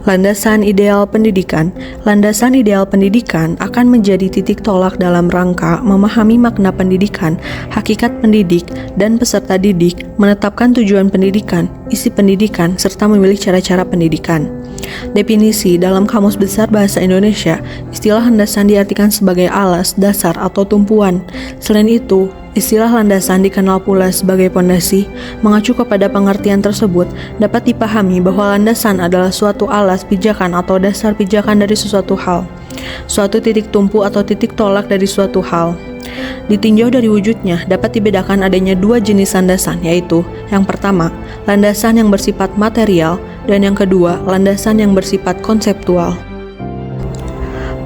Landasan ideal pendidikan. Landasan ideal pendidikan akan menjadi titik tolak dalam rangka memahami makna pendidikan, hakikat pendidik, dan peserta didik, menetapkan tujuan pendidikan, isi pendidikan, serta memilih cara-cara pendidikan. Definisi dalam Kamus Besar Bahasa Indonesia, istilah landasan diartikan sebagai alas, dasar, atau tumpuan. Selain itu, istilah landasan dikenal pula sebagai pondasi. Mengacu kepada pengertian tersebut, dapat dipahami bahwa landasan adalah suatu alas pijakan atau dasar pijakan dari sesuatu hal, suatu titik tumpu atau titik tolak dari suatu hal. Ditinjau dari wujudnya, dapat dibedakan adanya dua jenis landasan, yaitu yang pertama, landasan yang bersifat material, dan yang kedua, landasan yang bersifat konseptual.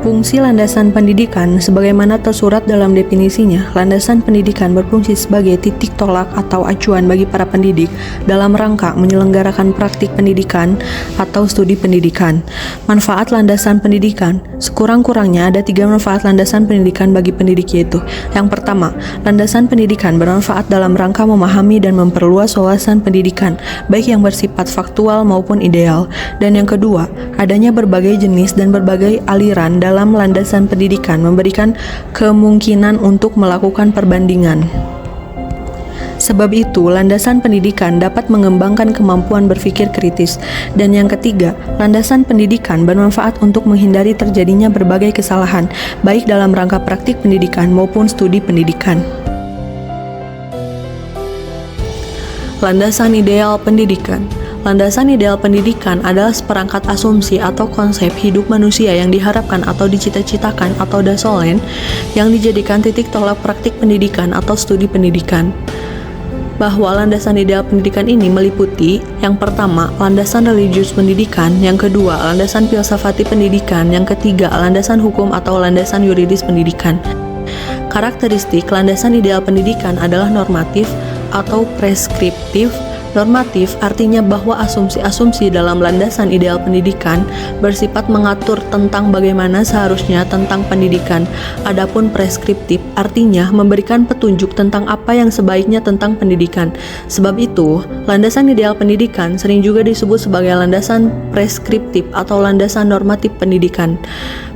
Fungsi landasan pendidikan sebagaimana tersurat dalam definisinya, landasan pendidikan berfungsi sebagai titik tolak atau acuan bagi para pendidik dalam rangka menyelenggarakan praktik pendidikan atau studi pendidikan. Manfaat landasan pendidikan, sekurang-kurangnya ada 3 manfaat landasan pendidikan bagi pendidik, yaitu yang pertama, landasan pendidikan bermanfaat dalam rangka memahami dan memperluas wawasan pendidikan, baik yang bersifat faktual maupun ideal. Dan yang kedua, adanya berbagai jenis dan berbagai aliran dalam landasan pendidikan memberikan kemungkinan untuk melakukan perbandingan. Sebab itu, landasan pendidikan dapat mengembangkan kemampuan berpikir kritis. Dan yang ketiga, landasan pendidikan bermanfaat untuk menghindari terjadinya berbagai kesalahan, baik dalam rangka praktik pendidikan maupun studi pendidikan. Landasan ideal pendidikan. Landasan ideal pendidikan adalah seperangkat asumsi atau konsep hidup manusia yang diharapkan atau dicita-citakan atau dasolen yang dijadikan titik tolak praktik pendidikan atau studi pendidikan. Bahwa landasan ideal pendidikan ini meliputi yang pertama, landasan religius pendidikan, yang kedua, landasan filsafati pendidikan, yang ketiga, landasan hukum atau landasan yuridis pendidikan. Karakteristik landasan ideal pendidikan adalah normatif atau preskriptif. Normatif artinya bahwa asumsi-asumsi dalam landasan ideal pendidikan bersifat mengatur tentang bagaimana seharusnya tentang pendidikan. Adapun preskriptif artinya memberikan petunjuk tentang apa yang sebaiknya tentang pendidikan. Sebab itu, landasan ideal pendidikan sering juga disebut sebagai landasan preskriptif atau landasan normatif pendidikan.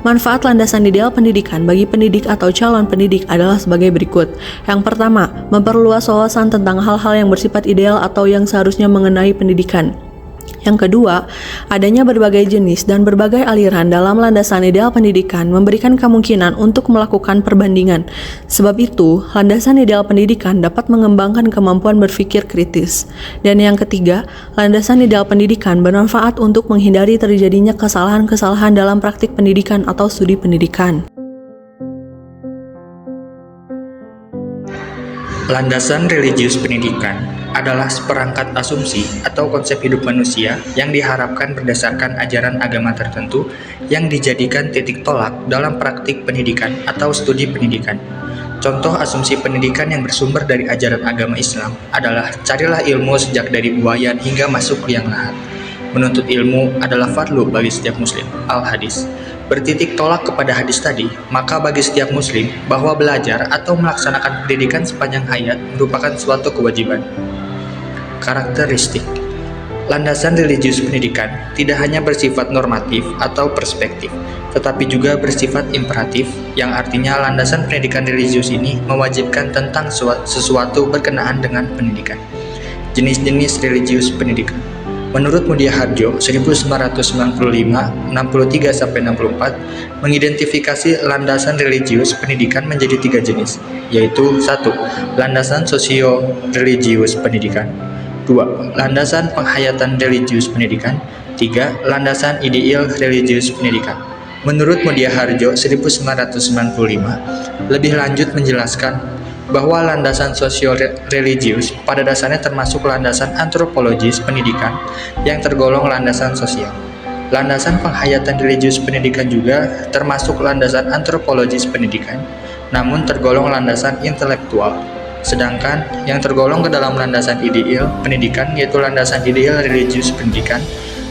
Manfaat landasan ideal pendidikan bagi pendidik atau calon pendidik adalah sebagai berikut. Yang pertama, memperluas wawasan tentang hal-hal yang bersifat ideal atau yang seharusnya mengenai pendidikan. Yang kedua, adanya berbagai jenis dan berbagai aliran dalam landasan ideal pendidikan memberikan kemungkinan untuk melakukan perbandingan. Sebab itu, landasan ideal pendidikan dapat mengembangkan kemampuan berpikir kritis. Dan yang ketiga, landasan ideal pendidikan bermanfaat untuk menghindari terjadinya kesalahan-kesalahan dalam praktik pendidikan atau studi pendidikan. Landasan religius pendidikan adalah seperangkat asumsi atau konsep hidup manusia yang diharapkan berdasarkan ajaran agama tertentu yang dijadikan titik tolak dalam praktik pendidikan atau studi pendidikan. Contoh asumsi pendidikan yang bersumber dari ajaran agama Islam adalah carilah ilmu sejak dari buayan hingga masuk liang lahat. Menuntut ilmu adalah fardu bagi setiap muslim. Al-Hadis. Bertitik tolak kepada hadis tadi, maka bagi setiap muslim bahwa belajar atau melaksanakan pendidikan sepanjang hayat merupakan suatu kewajiban. Karakteristik landasan religius pendidikan tidak hanya bersifat normatif atau perspektif, tetapi juga bersifat imperatif, yang artinya landasan pendidikan religius ini mewajibkan tentang sesuatu berkenaan dengan pendidikan. Jenis-jenis religius pendidikan. Menurut Mudia Harjo 1995, 63-64 mengidentifikasi landasan religius pendidikan menjadi 3 jenis, yaitu 1. Landasan sosio-religius pendidikan, 2. Landasan penghayatan religius pendidikan, 3. Landasan ideal religius pendidikan. Menurut Mudia Harjo 1995, lebih lanjut menjelaskan bahwa landasan sosio-religius pada dasarnya termasuk landasan antropologis pendidikan yang tergolong landasan sosial. Landasan penghayatan religius pendidikan juga termasuk landasan antropologis pendidikan, namun tergolong landasan intelektual. Sedangkan yang tergolong ke dalam landasan ideal pendidikan yaitu landasan ideal religius pendidikan,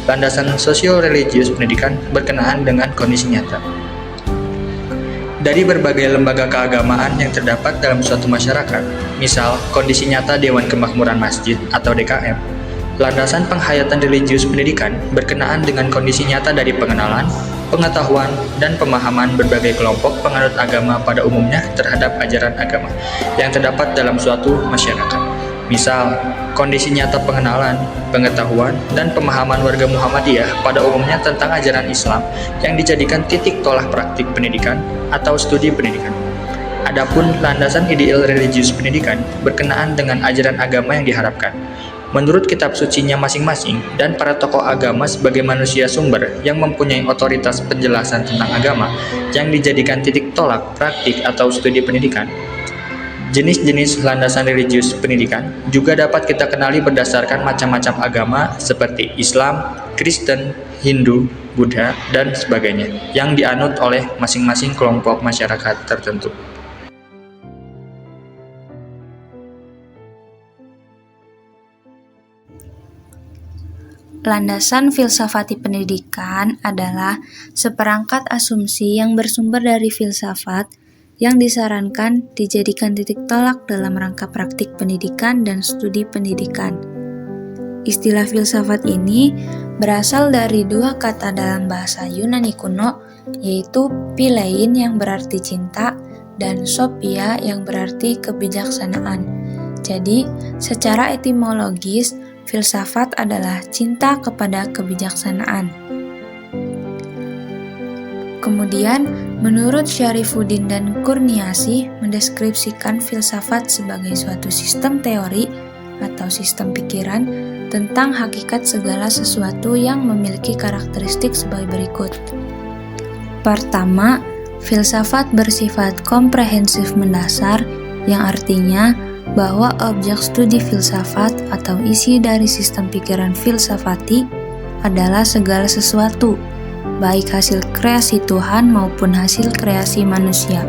landasan sosio-religius pendidikan berkenaan dengan kondisi nyata. Dari berbagai lembaga keagamaan yang terdapat dalam suatu masyarakat, misal kondisi nyata Dewan Kemakmuran Masjid atau DKM, Landasan penghayatan religius pendidikan berkenaan dengan kondisi nyata dari pengenalan, pengetahuan, dan pemahaman berbagai kelompok penganut agama pada umumnya terhadap ajaran agama yang terdapat dalam suatu masyarakat. Misal, kondisi nyata pengenalan, pengetahuan, dan pemahaman warga Muhammadiyah pada umumnya tentang ajaran Islam yang dijadikan titik tolak praktik pendidikan atau studi pendidikan. Adapun landasan ideal religius pendidikan berkenaan dengan ajaran agama yang diharapkan. Menurut kitab sucinya masing-masing dan para tokoh agama sebagai manusia sumber yang mempunyai otoritas penjelasan tentang agama yang dijadikan titik tolak praktik atau studi pendidikan. Jenis-jenis landasan religius pendidikan juga dapat kita kenali berdasarkan macam-macam agama seperti Islam, Kristen, Hindu, Buddha, dan sebagainya yang dianut oleh masing-masing kelompok masyarakat tertentu. Landasan filsafati pendidikan adalah seperangkat asumsi yang bersumber dari filsafat yang disarankan dijadikan titik tolak dalam rangka praktik pendidikan dan studi pendidikan. Istilah filsafat ini berasal dari dua kata dalam bahasa Yunani kuno, yaitu philein yang berarti cinta dan sophia yang berarti kebijaksanaan. Jadi, secara etimologis, filsafat adalah cinta kepada kebijaksanaan. Kemudian, menurut Syarifuddin dan Kurniasih mendeskripsikan filsafat sebagai suatu sistem teori atau sistem pikiran tentang hakikat segala sesuatu yang memiliki karakteristik sebagai berikut. Pertama, filsafat bersifat komprehensif mendasar, yang artinya bahwa objek studi filsafat atau isi dari sistem pikiran filsafati adalah segala sesuatu, baik hasil kreasi Tuhan maupun hasil kreasi manusia.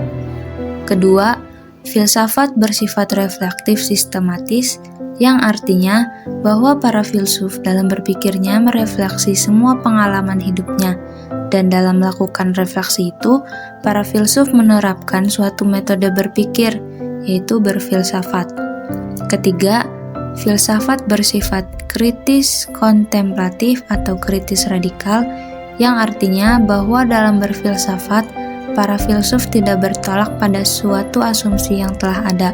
Kedua, filsafat bersifat reflektif sistematis, yang artinya bahwa para filsuf dalam berpikirnya merefleksi semua pengalaman hidupnya, dan dalam melakukan refleksi itu, para filsuf menerapkan suatu metode berpikir, yaitu berfilsafat. Ketiga, filsafat bersifat kritis kontemplatif atau kritis radikal, yang artinya bahwa dalam berfilsafat, para filsuf tidak bertolak pada suatu asumsi yang telah ada.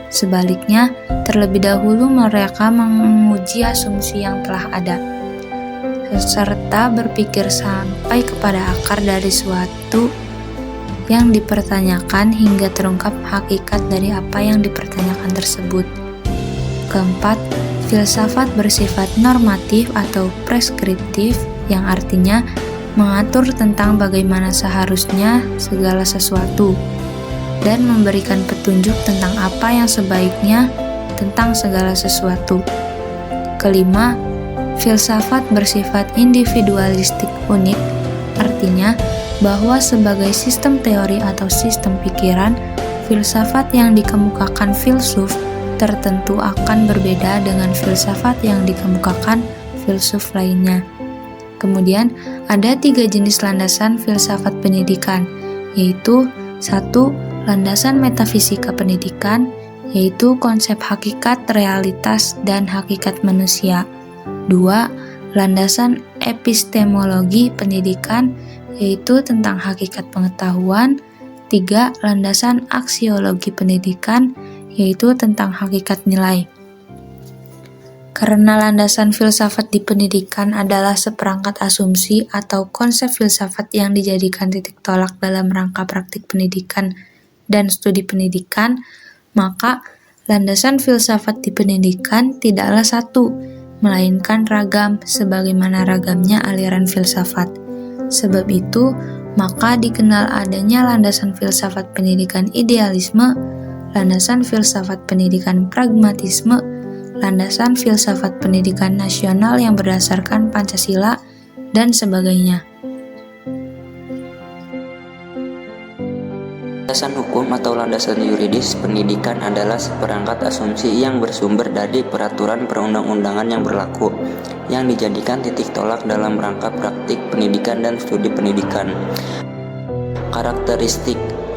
Sebaliknya, terlebih dahulu mereka menguji asumsi yang telah ada, serta berpikir sampai kepada akar dari suatu yang dipertanyakan hingga terungkap hakikat dari apa yang dipertanyakan tersebut. Keempat, filsafat bersifat normatif atau preskriptif, yang artinya mengatur tentang bagaimana seharusnya segala sesuatu dan memberikan petunjuk tentang apa yang sebaiknya tentang segala sesuatu. Kelima, filsafat bersifat individualistik unik, artinya bahwa sebagai sistem teori atau sistem pikiran, filsafat yang dikemukakan filsuf tertentu akan berbeda dengan filsafat yang dikemukakan filsuf lainnya. Kemudian, ada 3 jenis landasan filsafat pendidikan, yaitu 1. Landasan metafisika pendidikan, yaitu konsep hakikat, realitas, dan hakikat manusia. 2. Landasan epistemologi pendidikan, yaitu tentang hakikat pengetahuan. 3. Landasan aksiologi pendidikan, yaitu tentang hakikat nilai. Karena landasan filsafat di pendidikan adalah seperangkat asumsi atau konsep filsafat yang dijadikan titik tolak dalam rangka praktik pendidikan dan studi pendidikan, maka landasan filsafat di pendidikan tidaklah satu, melainkan ragam sebagaimana ragamnya aliran filsafat. Sebab itu, maka dikenal adanya landasan filsafat pendidikan idealisme, landasan filsafat pendidikan pragmatisme, landasan filsafat pendidikan nasional yang berdasarkan Pancasila, dan sebagainya. Landasan hukum atau landasan yuridis pendidikan adalah seperangkat asumsi yang bersumber dari peraturan perundang-undangan yang berlaku, yang dijadikan titik tolak dalam rangka praktik pendidikan dan studi pendidikan.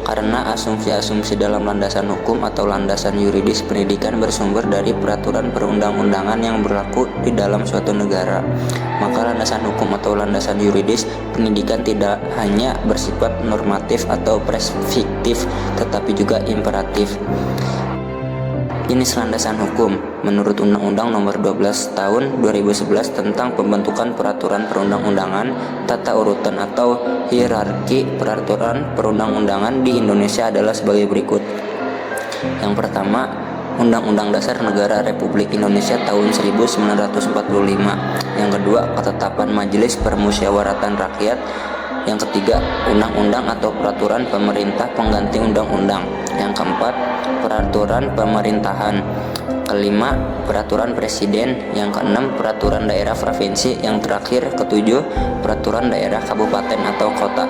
karena asumsi-asumsi dalam landasan hukum atau landasan yuridis pendidikan bersumber dari peraturan perundang-undangan yang berlaku di dalam suatu negara. Maka landasan hukum atau landasan yuridis pendidikan tidak hanya bersifat normatif atau preskriptif, tetapi juga imperatif. Jenis landasan hukum menurut Undang-Undang Nomor 12 Tahun 2011 tentang pembentukan peraturan perundang-undangan, tata urutan atau hierarki peraturan perundang-undangan di Indonesia adalah sebagai berikut. Yang pertama, Undang-Undang Dasar Negara Republik Indonesia tahun 1945. Yang kedua, Ketetapan Majelis Permusyawaratan Rakyat. Yang ketiga, undang-undang atau peraturan pemerintah pengganti undang-undang. Yang keempat, peraturan pemerintahan. Kelima, peraturan presiden. Yang keenam, peraturan daerah provinsi. Yang terakhir, ketujuh, peraturan daerah kabupaten atau kota.